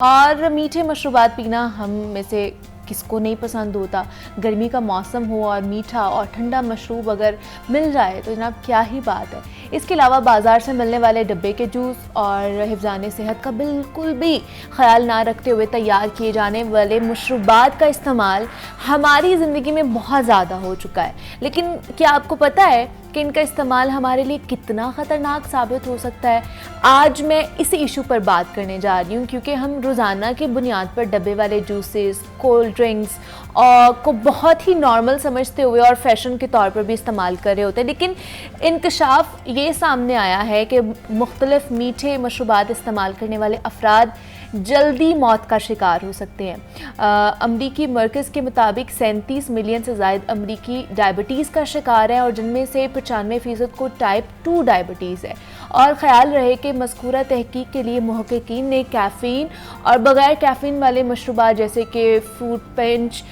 और मीठे मशरूबात पीना हम में से किसको नहीं पसंद होता। गर्मी का मौसम हो और मीठा और ठंडा मशरूब अगर मिल जाए तो जनाब क्या ही बात है। इसके अलावा बाज़ार से मिलने वाले डब्बे के जूस और हिफ्ज़ाने सेहत का बिल्कुल भी ख्याल ना रखते हुए तैयार किए जाने वाले मशरूबात का इस्तेमाल हमारी ज़िंदगी में बहुत ज़्यादा हो चुका है। लेकिन क्या आपको पता है कि इनका इस्तेमाल हमारे लिए कितना ख़तरनाक साबित हो सकता है? आज मैं इसी इशू पर बात करने जा रही हूँ, क्योंकि हम रोज़ाना की बुनियाद पर डब्बे वाले जूसेस, कोल्ड ड्रिंक्स को बहुत ही नॉर्मल समझते हुए और फैशन के तौर पर भी इस्तेमाल कर रहे होते हैं। लेकिन इंकशाफ ये सामने आया है कि मुख्तलिफ मीठे मशरूबात इस्तेमाल करने वाले अफराद जल्दी मौत का शिकार हो सकते हैं। अमरीकी मरकज़ के मुताबिक 37 मिलियन से ज़ायद अमरीकी डायबिटीज़ का शिकार है और जिनमें से 95% को टाइप 2 डायबिटीज़ है। और ख़याल रहे कि मज़कूरा तहकीक के लिए मुहक्किकीन ने कैफ़ीन और बग़ैर कैफ़ीन वाले मशरूबात जैसे कि फ्रूट पंच,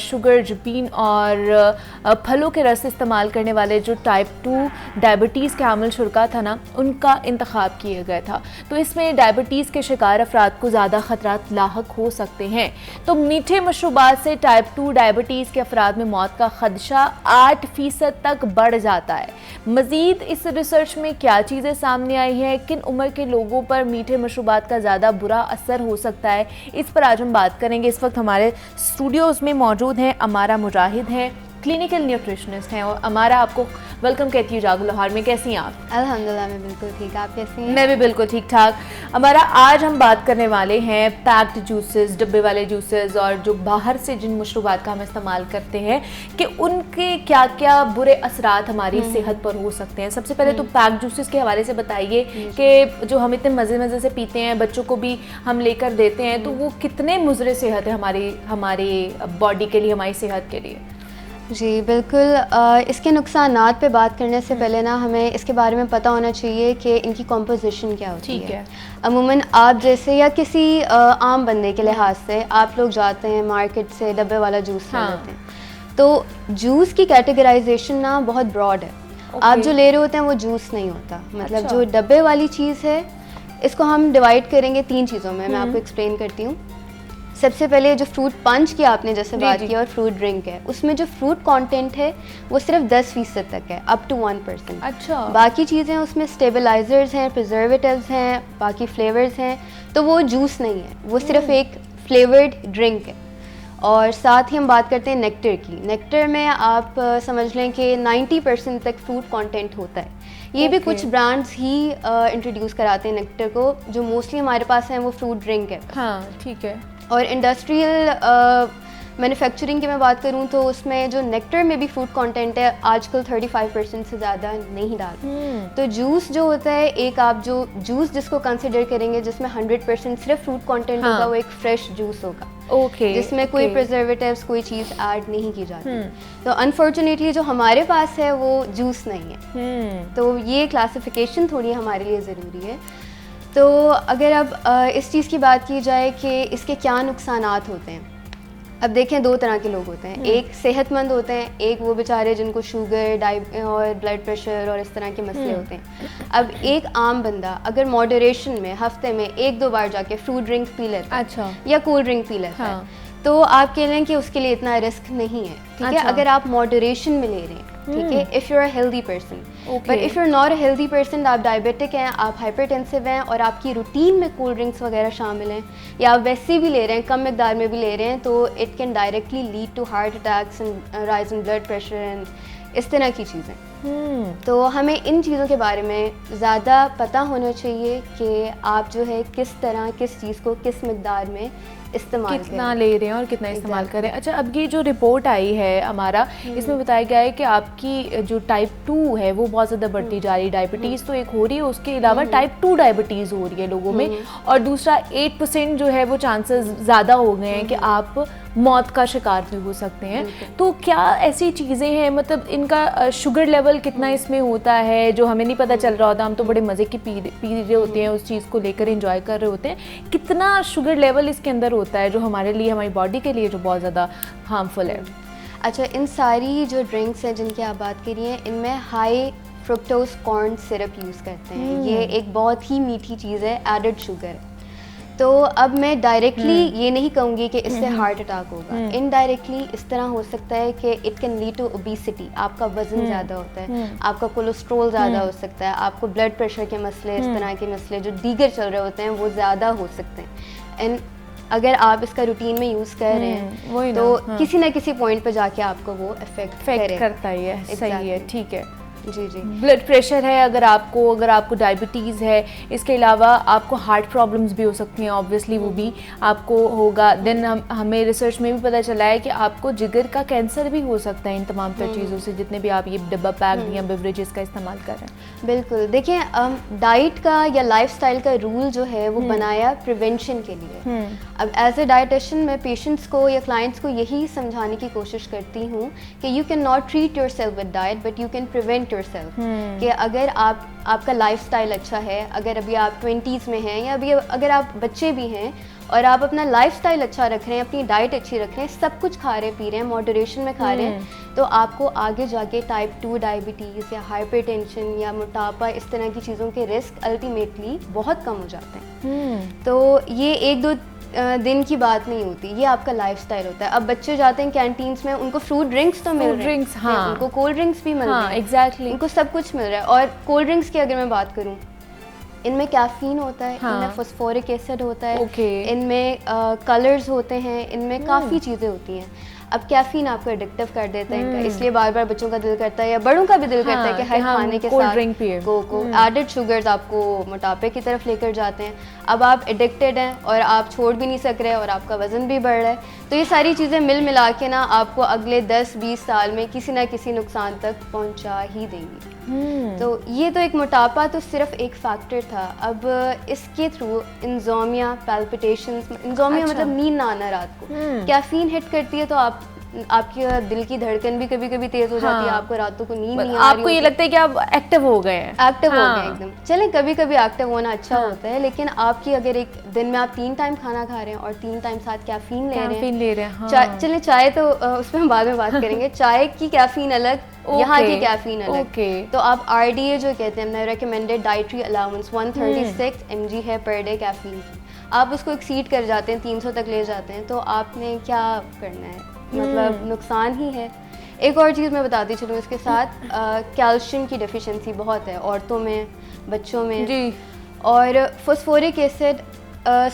शुगर जबीन और फलों के रस इस्तेमाल करने वाले जो टाइप 2 डायबिटीज़ के हामिल शुरा था ना, उनका इंतखाब किया गया था। तो इसमें डायबिटीज़ के शिकार अफराद को ज़्यादा ख़तरात लाहक हो सकते हैं। तो मीठे मशरूबात से टाइप 2 डायबिटीज़ के अफराद में मौत का खदशा 8% तक बढ़ जाता है। मज़ीद इस रिसर्च में क्या चीज़ें सामने आई हैं, किन उम्र के लोगों पर मीठे मशरूबात का ज़्यादा बुरा असर हो सकता है, इस पर आज हम बात करेंगे। इस वक्त हमारे स्टूडियोज़ में मौजूद हैं अमारा मुजाहिद हैं, क्लिनिकल न्यूट्रिशनिस्ट हैं। और अमारा, आपको वेलकम कहती हूँ जागो लाहौर में। कैसी हैं आप? अल्हम्दुलिल्लाह मैं बिल्कुल ठीक। आप कैसी हैं? मैं भी बिल्कुल ठीक ठाक। हमारा आज हम बात करने वाले हैं पैक्ड जूसेस, डब्बे वाले जूसेस और जो बाहर से जिन मशरूबात का हम इस्तेमाल करते हैं कि उनके क्या क्या बुरे असरात हमारी सेहत पर हो सकते हैं। सबसे पहले तो पैक्ड जूसेस के हवाले से बताइए कि जो हम इतने मज़े मज़े से पीते हैं, बच्चों को भी हम लेकर देते हैं, तो वो कितने मुज़र सेहत है हमारी बॉडी के लिए, हमारी सेहत के लिए? जी बिल्कुल। इसके नुकसानात पे बात करने से पहले ना हमें इसके बारे में पता होना चाहिए कि इनकी कॉम्पोजिशन क्या होती है। ठीक है। अमूमन आप जैसे या किसी आम बंदे के लिहाज से आप लोग जाते हैं मार्केट से डब्बे वाला जूस ले लेते हैं, तो जूस की कैटेगराइजेशन ना बहुत ब्रॉड है। आप जो ले रहे होते हैं वो जूस नहीं होता। मतलब जो डब्बे वाली चीज़ है इसको हम डिवाइड करेंगे 3 चीज़ों में। मैं आपको एक्सप्लेन करती हूँ। सबसे पहले जो फ्रूट पंच की आपने जैसे बात की और फ्रूट ड्रिंक है, उसमें जो फ्रूट कंटेंट है वो सिर्फ 10% तक है, अप टू 1%। अच्छा। बाकी चीज़ें उसमें स्टेबलाइजर्स हैं, प्रिजर्वेटिव्स हैं, बाकी फ्लेवर्स हैं, तो वो जूस नहीं है, वो सिर्फ एक फ्लेवर्ड ड्रिंक है। और साथ ही हम बात करते हैं नेक्टर की। नेक्टर में आप समझ लें कि 90% तक फ्रूट कंटेंट होता है। ये भी कुछ ब्रांड्स ही इंट्रोड्यूस कराते हैं नेक्टर को। जो मोस्टली हमारे पास है वो फ्रूट ड्रिंक है। हाँ, ठीक है। और इंडस्ट्रियल मैन्युफैक्चरिंग की मैं बात करूं तो उसमें जो नेक्टर में भी फ्रूट कंटेंट है आजकल 35% से ज़्यादा नहीं डालते। तो जूस जो होता है, एक आप जो जूस जिसको कंसिडर करेंगे जिसमें 100% सिर्फ फ्रूट कंटेंट होगा, वो एक फ्रेश जूस होगा, जिसमें कोई प्रिजर्वेटिव्स कोई चीज़ ऐड नहीं की जाती। तो अनफॉर्चुनेटली जो हमारे पास है वो जूस नहीं है। तो ये क्लासिफिकेशन थोड़ी हमारे लिए ज़रूरी है। तो अगर अब इस चीज़ की बात की जाए कि इसके क्या नुकसानात होते हैं, अब देखें 2 तरह के लोग होते हैं। एक सेहतमंद होते हैं, एक वो बेचारे जिनको शुगर और ब्लड प्रेशर और इस तरह के मसले होते हैं। अब एक आम बंदा अगर मॉडरेशन में हफ्ते में 1-2 बार जाके फ्रूट ड्रिंक पी लेता है, अच्छा, या कोल्ड ड्रिंक पी लेता है, तो आप कह लें कि उसके लिए इतना रिस्क नहीं है। ठीक है, अगर आप मॉडरेशन में ले रहे हैं, ठीक है, if you are healthy person. But if you are not a healthy person, आप डायबिटिक हैं, आप हाइपरटेंसिव हैं और आपकी रूटीन में कोल्ड ड्रिंक्स वगैरह शामिल हैं, या आप वैसे भी ले रहे हैं, कम मिकदार में भी ले रहे हैं, तो it can directly lead to heart attacks and rise in blood pressure and इस तरह की चीज़ें। तो हमें इन चीज़ों के बारे में ज़्यादा पता होना चाहिए कि आप जो है किस तरह किस चीज़ को किस मिकदार में इस्तेमाल कितना ले रहे हैं और कितना इस्तेमाल करें। अच्छा, अब ये जो रिपोर्ट आई है हमारा, इसमें बताया गया है कि आपकी जो टाइप 2 है वो बहुत ज़्यादा बढ़ती जा रही है। डायबिटीज़ तो एक हो रही है, उसके अलावा टाइप 2 डायबिटीज़ हो रही है लोगों में, और दूसरा 8% जो है वो चांसेस ज़्यादा हो गए हैं कि आप मौत का शिकार भी हो सकते हैं। तो क्या ऐसी चीज़ें हैं, मतलब इनका शुगर लेवल कितना इसमें होता है जो हमें नहीं पता चल रहा होता? हम तो बड़े मज़े की पी रहे होते हैं, उस चीज़ को लेकर एंजॉय कर रहे होते हैं। कितना शुगर लेवल इसके अंदर होता है जो हमारे लिए, हमारी बॉडी के लिए जो बहुत ज़्यादा हार्मफुल है? अच्छा, इन सारी जो ड्रिंक्स हैं जिनकी आप बात कर रही हैं, इनमें high fructose corn syrup use करते हैं। ये एक बहुत ही मीठी चीज़ है, एडेड शुगर। तो अब मैं डायरेक्टली ये नहीं कहूँगी कि इससे हार्ट अटैक होगा, इनडायरेक्टली इस तरह हो सकता है कि it can lead to obesity, आपका वजन ज़्यादा होता है, आपका कोलेस्ट्रॉल ज़्यादा हो सकता है, आपको ब्लड प्रेशर के मसले, इस तरह के मसले जो दीगर चल रहे होते हैं वो ज़्यादा हो सकते हैं। एंड अगर आप इसका रूटीन में यूज़ कर रहे हैं तो किसी ना किसी पॉइंट पे जाके आपको वो इफेक्ट करता ही है। सही है, ठीक है। जी जी। ब्लड प्रेशर है अगर आपको डायबिटीज़ है, इसके अलावा आपको हार्ट प्रॉब्लम्स भी हो सकती हैं, ऑब्वियसली वो भी आपको होगा। देन हमें रिसर्च में भी पता चला है कि आपको जिगर का कैंसर भी हो सकता है इन तमाम तर चीज़ों से, जितने भी आप ये डब्बा पैक्ड या बेवरेजेस का इस्तेमाल कर रहे हैं। बिल्कुल, देखिए डाइट का या लाइफस्टाइल का रूल जो है वो बनाया प्रिवेंशन के लिए। अब एज ए डाइटिशियन मैं पेशेंट्स को या क्लाइंट्स को यही समझाने की कोशिश करती हूँ कि you can not treat yourself with diet but you can prevent yourself. कि अगर आपका लाइफस्टाइल अच्छा है, अगर अभी आप 20s में हैं या अभी अगर आप बच्चे भी हैं और आप अपना लाइफस्टाइल अच्छा रख रहे हैं, अपनी डाइट अच्छी रख रहे हैं, सब कुछ खा रहे पी रहे हैं, मॉडरेशन में खा रहे हैं, तो आपको आगे जाके टाइप 2 डायबिटीज़ या हाइपरटेंशन या मोटापा इस तरह की चीज़ों के रिस्क अल्टीमेटली बहुत कम हो जाते हैं। तो ये 1-2 दिन की बात नहीं होती, ये आपका लाइफस्टाइल होता है। अब बच्चे जाते हैं कैंटीन्स में, उनको फ्रूट ड्रिंक्स तो मिल रहे हैं, हाँ, उनको कोल्ड ड्रिंक्स भी मिल रहे हैं, एग्जैक्टली, उनको सब कुछ मिल रहा है। और कोल्ड ड्रिंक्स की अगर मैं बात करूँ, इनमें कैफीन होता है, इनमें फास्फोरिक एसिड होता है, इनमें कलर्स होते हैं, इनमें काफ़ी चीज़ें होती हैं। अब कैफीन आपको एडिक्टिव कर देता है इनका, इसलिए बार बार बच्चों का दिल करता है या बड़ों का भी दिल करता है कि हर खाने के साथ को एडेड शुगर्स आपको मोटापे की तरफ लेकर जाते हैं। अब आप एडिक्टेड हैं और आप छोड़ भी नहीं सक रहे और आपका वज़न भी बढ़ रहा है, तो ये सारी चीज़ें मिल मिला के ना आपको अगले 10-20 साल में किसी ना किसी नुकसान तक पहुंचा ही देंगी। तो ये तो एक मोटापा तो सिर्फ एक फैक्टर था। अब इसके थ्रू इंजोमिया, पैल्पिटेशंस, इंजोमिया मतलब नींद ना आना रात को, कैफीन हिट करती है तो आपकी दिल की धड़कन भी कभी कभी तेज हो जाती है, आपको रातों को नींद नहीं आ रही, आपको ये लगता है कि आप एक्टिव हो गए हैं, एक्टिव हो गए एकदम। चलें, कभी कभी एक्टिव होना अच्छा होता है, लेकिन आपकी अगर एक दिन में आप 3 टाइम खाना खा रहे हैं और 3 टाइम साथ कैफीन ले रहे हैं, चलें चाय तो उस पर हम बाद में बात करेंगे, चाय की कैफीन अलग, यहाँ की कैफीन अलग। तो आप RDA जो कहते हैं, रेकमेंडेड डाइटरी अलाउंस 136 mg है पर डे कैफीन की, आप उसको एक्सीड कर जाते हैं, 300 तक ले जाते हैं, तो आपने क्या करना है, मतलब नुकसान ही है। एक और चीज़ मैं बताती चलूँ इसके साथ, कैल्शियम की डेफिशिएंसी बहुत है औरतों में, बच्चों में जी। और फास्फोरिक एसिड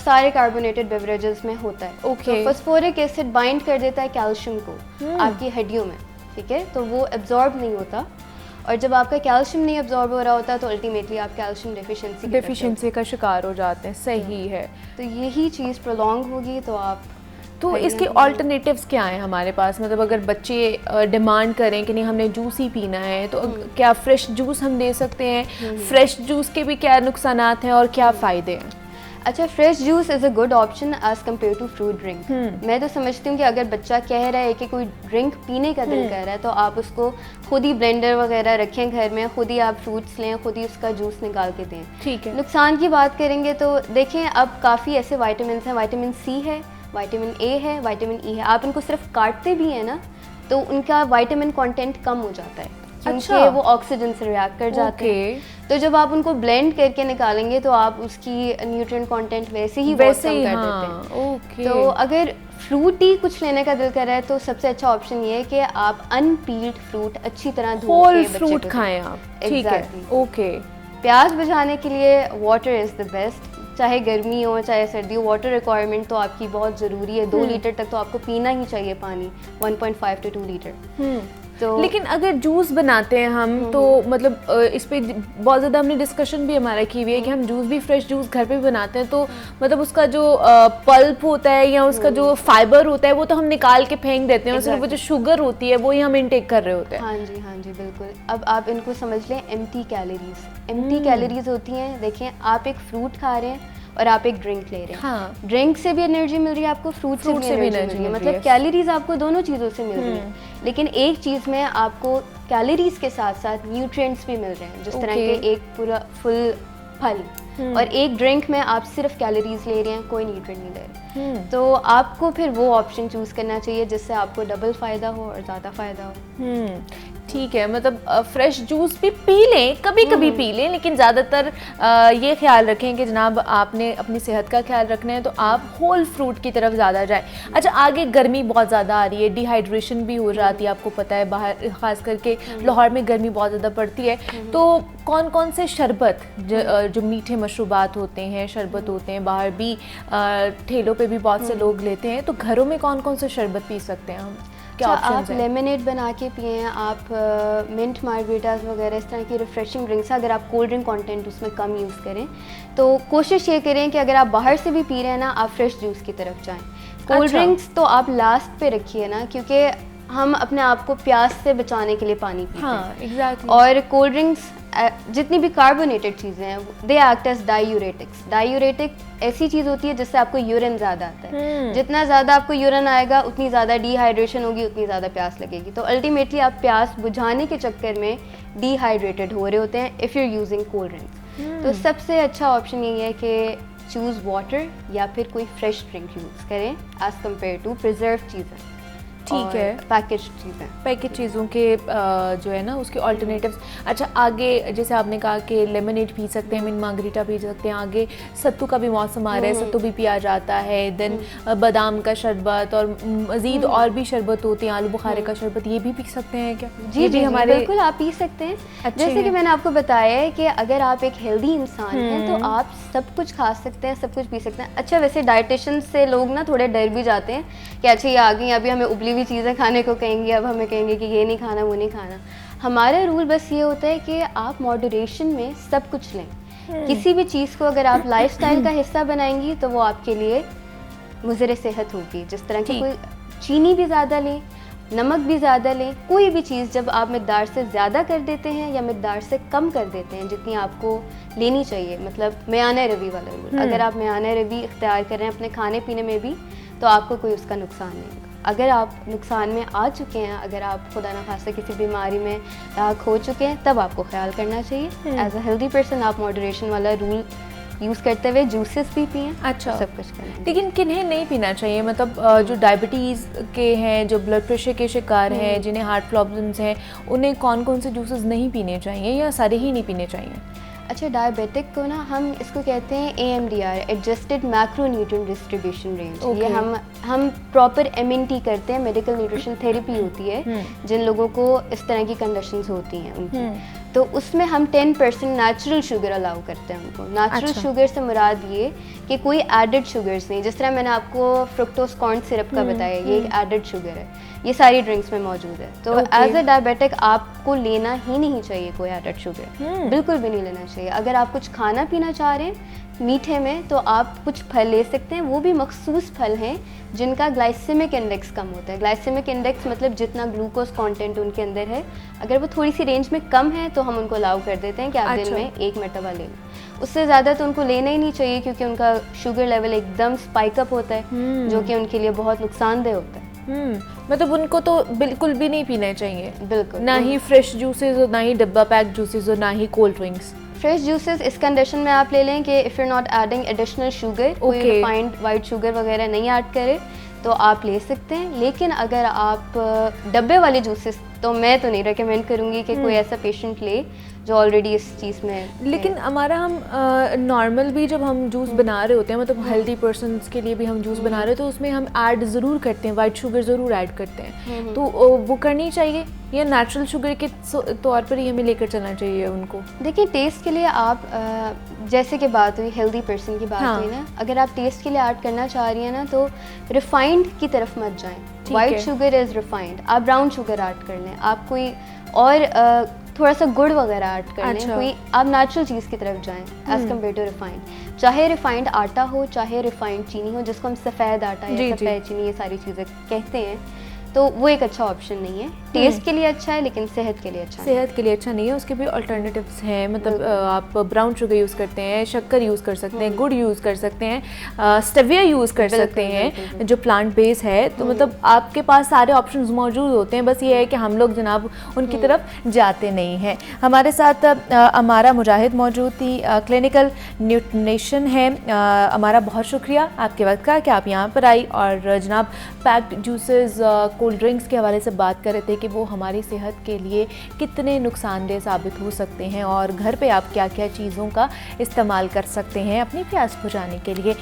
सारे कार्बोनेटेड बेवरेजेस में होता है। तो फास्फोरिक एसिड बाइंड कर देता है कैल्शियम को आपकी हड्डियों में, ठीक है, तो वो एब्जॉर्ब नहीं होता, और जब आपका कैल्शियम नहीं एब्जॉर्ब हो रहा होता तो अल्टीमेटली आप कैल्शियम डेफिशिएंसी का शिकार हो जाते हैं। सही है। तो यही चीज़ प्रोलॉन्ग होगी तो आप, तो इसके ऑल्टरनेटिव्स क्या हैं हमारे पास? मतलब अगर बच्चे डिमांड करें कि नहीं हमने जूस ही पीना है, तो क्या फ्रेश जूस हम दे सकते हैं? फ्रेश जूस के भी क्या नुकसानात हैं और क्या फ़ायदे हैं? अच्छा, fresh juice is a good option as compare to fruit drink. मैं तो समझती हूँ कि अगर बच्चा कह रहा है कि कोई ड्रिंक पीने का दिल कर रहा है, तो आप उसको खुद ही ब्लेंडर वगैरह रखें घर में, खुद ही आप फ्रूट्स लें, खुद ही उसका जूस निकाल के दें। ठीक है। नुकसान की बात करेंगे तो देखें, अब काफ़ी ऐसे वाइटामिन हैं, विटामिन C है, विटामिन A है, विटामिन E है, आप इनको सिर्फ काटते भी हैं ना तो उनका विटामिन कंटेंट कम हो जाता है, क्योंकि वो ऑक्सीजन से रिएक्ट कर जाते हैं। तो जब आप उनको ब्लेंड करके निकालेंगे तो आप उसकी न्यूट्रिएंट कंटेंट वैसे ही बहुत कम कर देते हैं। तो अगर फ्रूट ही कुछ लेने का दिल कर रहा है तो सबसे अच्छा ऑप्शन ये है कि आप अनपील्ड फ्रूट अच्छी तरह धो के होल फ्रूट खाएं आप। ठीक है, ओके। प्यास बुझाने के लिए वाटर इज़ द बेस्ट, चाहे गर्मी हो चाहे सर्दी हो, वाटर रिक्वायरमेंट तो आपकी बहुत ज़रूरी है। 2 लीटर तक तो आपको पीना ही चाहिए पानी, 1.5 to 2 लीटर। तो लेकिन अगर जूस बनाते हैं हम तो मतलब इस पे बहुत ज़्यादा हमने डिस्कशन भी हमारा की हुई है कि हम जूस भी, फ्रेश जूस घर पे भी बनाते हैं, तो मतलब उसका जो पल्प होता है या उसका जो फाइबर होता है वो तो हम निकाल के फेंक देते हैं, और सिर्फ वो जो शुगर होती है वो ही हम इनटेक कर रहे होते हैं। हाँ जी, हाँ जी, बिल्कुल। अब आप इनको समझ लें एम्प्टी कैलोरीज होती हैं। देखें, आप एक फ्रूट खा रहे हैं और आप एक ड्रिंक ले रहे हैं। हाँ। ड्रिंक से भी एनर्जी मिल रही है आपको, फ्रूट से भी एनर्जी मिल रही है, मतलब कैलोरीज आपको दोनों चीज़ों से मिल रही है। लेकिन एक चीज़ में आपको कैलोरीज के साथ साथ न्यूट्रिएंट्स भी मिल रहे हैं, जिस तरह के एक पूरा फुल फल, और एक ड्रिंक में आप सिर्फ कैलोरीज ले रहे हैं, कोई न्यूट्रिएंट नहीं ले रहे। तो आपको फिर वो ऑप्शन चूज़ करना चाहिए जिससे आपको डबल फ़ायदा हो और ज़्यादा फ़ायदा हो। ठीक है, मतलब फ्रेश जूस भी पी लें, कभी कभी पी लें, लेकिन ज़्यादातर ये ख्याल रखें कि जनाब आपने अपनी सेहत का ख्याल रखना है तो आप होल फ्रूट की तरफ ज़्यादा जाएं। अच्छा, आगे गर्मी बहुत ज़्यादा आ रही है, डिहाइड्रेशन भी हो जाती है, आपको पता है बाहर ख़ास करके लाहौर में गर्मी बहुत ज़्यादा पड़ती है, तो कौन कौन से शरबत जो मीठे मशरूबात होते हैं, शरबत होते हैं, बाहर भी ठेलों पे भी बहुत से लोग लेते हैं, तो घरों में कौन कौन से शरबत पी सकते हैं हम? क्या आप लेमनेड बना के पिए, आप मिंट मार्गरीटास वगैरह इस तरह की रिफ़्रेशिंग ड्रिंक्स, अगर आप कोल्ड ड्रिंक कंटेंट उसमें कम यूज़ करें तो कोशिश ये करें कि अगर आप बाहर से भी पी रहे हैं ना, आप फ्रेश जूस की तरफ जाएं। कोल्ड ड्रिंक्स तो आप लास्ट पे रखिए ना, क्योंकि हम अपने आप को प्यास से बचाने के लिए पानी पीते हैं। एग्जैक्टली। और कोल्ड ड्रिंक्स जितनी भी कार्बोनेटेड चीज़ें हैं, they act as diuretics. Diuretic ऐसी चीज़ होती है जिससे आपको यूरिन ज़्यादा आता है। जितना ज़्यादा आपको यूरिन आएगा उतनी ज़्यादा डिहाइड्रेशन होगी, उतनी ज़्यादा प्यास लगेगी। तो अल्टीमेटली आप प्यास बुझाने के चक्कर में डिहाइड्रेटेड हो रहे होते हैं if you are using cold drinks. तो सबसे अच्छा ऑप्शन यही है कि चूज़ वाटर या फिर कोई फ्रेश ड्रिंक यूज़ करें एज़ कम्पेयर टू प्रिजर्व चीज़ें। ठीक है, पैकेज चीज़ें, पैकेज चीज़ों के जो है ना उसके ऑल्टरनेटिव्स। अच्छा, आगे जैसे आपने कहा कि लेमनेड पी सकते हैं, मिंट मार्गरीटा पी सकते हैं, आगे सत्तू का भी मौसम आ रहा है, सत्तू भी पिया जाता है, देन बादाम का शरबत और मज़ीद और भी शरबत होते हैं, आलू बुखारे का शरबत, ये भी पी सकते हैं क्या? जी जी, हमारे बिल्कुल आप पी सकते हैं। जैसे कि मैंने आपको बताया है कि अगर आप एक हेल्दी इंसान हैं तो आप सब कुछ खा सकते हैं, सब कुछ पी सकते हैं। अच्छा, वैसे डाइटिशियन से लोग ना थोड़े डर भी जाते हैं कि अच्छा ये आ गई, अभी हमें उबली हुई चीज़ें खाने को कहेंगे, अब हमें कहेंगे कि ये नहीं खाना, वो नहीं खाना। हमारा रूल बस ये होता है कि आप मॉडरेशन में सब कुछ लें। किसी भी चीज़ को अगर आप लाइफस्टाइल का हिस्सा बनाएंगी तो वो आपके लिए मुज़र सेहत होगी। जिस तरह की कोई चीनी भी ज़्यादा लें, नमक भी ज़्यादा लें, कोई भी चीज़ जब आप मिकदार से ज़्यादा कर देते हैं या मिकदार से कम कर देते हैं जितनी आपको लेनी चाहिए, मतलब मेयाना रवी वाला रूल, अगर आप मेयाना रवी इख्तियार कर रहे हैं अपने खाने पीने में भी तो आपको कोई उसका नुकसान नहीं होगा। अगर आप नुकसान में आ चुके हैं, अगर आप खुदा न खास्ता किसी बीमारी में लाक हो चुके हैं, तब आपको ख्याल करना चाहिए। एज अ हेल्दी पर्सन आप मॉडरेशन वाला रूल यूज़ करते हुए जूसेस भी पिएं। अच्छा, सब कुछ करें। लेकिन किन्हें नहीं पीना चाहिए, मतलब जो डायबिटीज़ के हैं, जो ब्लड प्रेशर के शिकार हैं, जिन्हें हार्ट प्रॉब्लम्स हैं, उन्हें कौन कौन से जूसेस नहीं पीने चाहिए या सारे ही नहीं पीने चाहिए? अच्छा, डायबिटिक को ना हम इसको कहते हैं AMDR, adjusted macronutrient distribution range. ये हम प्रॉपर MNT करते हैं, मेडिकल न्यूट्रिशन थेरेपी होती है जिन लोगों को इस तरह की कंडीशंस होती हैं उनकी, तो उसमें हम 10% नेचुरल शुगर अलाउ करते हैं उनको। नेचुरल शुगर से मुराद ये कि कोई एडेड शुगर्स नहीं, जिस तरह मैंने आपको फ्रुक्टोज कॉर्न सिरप का बताया, ये एक एडेड शुगर है, ये सारी ड्रिंक्स में मौजूद है। तो एज अ डायबिटिक आपको लेना ही नहीं चाहिए कोई एडेड शुगर, बिल्कुल भी नहीं लेना चाहिए। अगर आप कुछ खाना पीना चाह रहे हैं मीठे में तो आप कुछ फल ले सकते हैं, वो भी मखसूस फल हैं जिनका ग्लाइसेमिक इंडेक्स कम होता है। ग्लाइसेमिक इंडेक्स मतलब जितना ग्लूकोज कंटेंट उनके अंदर है, अगर वो थोड़ी सी रेंज में कम है तो हम उनको अलाउ कर देते हैं कि आप दिन में 1 मरतबा ले लें। उससे ज़्यादा तो उनको लेना ही नहीं चाहिए क्योंकि उनका शुगर लेवल एकदम स्पाइक अप होता है जो कि उनके लिए बहुत नुकसानदेह होता है। मतलब उनको तो बिल्कुल भी नहीं पीना चाहिए, बिल्कुल ना ही फ्रेश जूसेस और ना ही डब्बा पैक जूसेस और ना ही कोल्ड ड्रिंक्स। फ्रेश जूसेस इस कंडीशन में आप ले लें कि if you not adding additional sugar, कोई रिफाइंड वाइट शुगर वगैरह नहीं ऐड करें तो आप ले सकते हैं। लेकिन अगर आप डब्बे वाले जूसेस, तो मैं तो नहीं रेकमेंड करूँगी कि कोई ऐसा पेशेंट ले जो ऑलरेडी इस चीज़ में। लेकिन हमारा हम नॉर्मल भी जब हम जूस बना रहे होते हैं, मतलब हेल्दी पर्सन्स के लिए भी हम जूस बना रहे हैं तो उसमें हम ऐड ज़रूर करते हैं, वाइट शुगर ज़रूर ऐड करते हैं, तो वो करनी चाहिए या नेचुरल शुगर के तौर पर ही हमें लेकर चलना चाहिए उनको? देखिए, टेस्ट के लिए आप जैसे कि बात हुई हेल्दी पर्सन की बात हुई ना, अगर आप टेस्ट के लिए ऐड करना चाह रही हैं ना तो रिफाइंड की तरफ मत जाएं। वाइट शुगर इज़ रिफाइंड, आप ब्राउन शुगर ऐड कर लें, आप कोई और थोड़ा सा गुड़ वगैरह ऐड कर लें, कोई आप नेचुरल चीज़ की तरफ जाएं एज़ कम्पेयर टू रिफाइंड। चाहे रिफाइंड आटा हो, चाहे रिफाइंड चीनी हो, जिसको हम सफ़ेद आटा या सफ़ेद चीनी ये सारी चीज़ें कहते हैं, तो वो एक अच्छा ऑप्शन नहीं है। टेस्ट के लिए अच्छा है लेकिन सेहत के लिए अच्छा नहीं। सेहत के लिए अच्छा नहीं है, उसके भी अल्टरनेटिव्स हैं, मतलब आप ब्राउन शुगर यूज़ करते हैं, शक्कर यूज़ कर सकते हैं, गुड़ यूज़ कर सकते हैं, स्टेविया यूज़ कर सकते हैं जो प्लांट बेस है, तो मतलब आपके पास सारे ऑप्शंस मौजूद होते हैं, बस ये है कि हम लोग जनाब उनकी तरफ जाते नहीं हैं। हमारे साथ अमारा मुजाहिद मौजूद थी, क्लिनिकल न्यूट्रिशन है। अमारा, बहुत शुक्रिया आपके वक्त का कि आप यहाँ पर आई और जनाब पैक्ड जूसेस, कोल्ड ड्रिंक्स के हवाले से बात कर रहे थे कि वो हमारी सेहत के लिए कितने नुकसानदेह साबित हो सकते हैं और घर पे आप क्या क्या चीज़ों का इस्तेमाल कर सकते हैं अपनी प्यास बुझाने के लिए।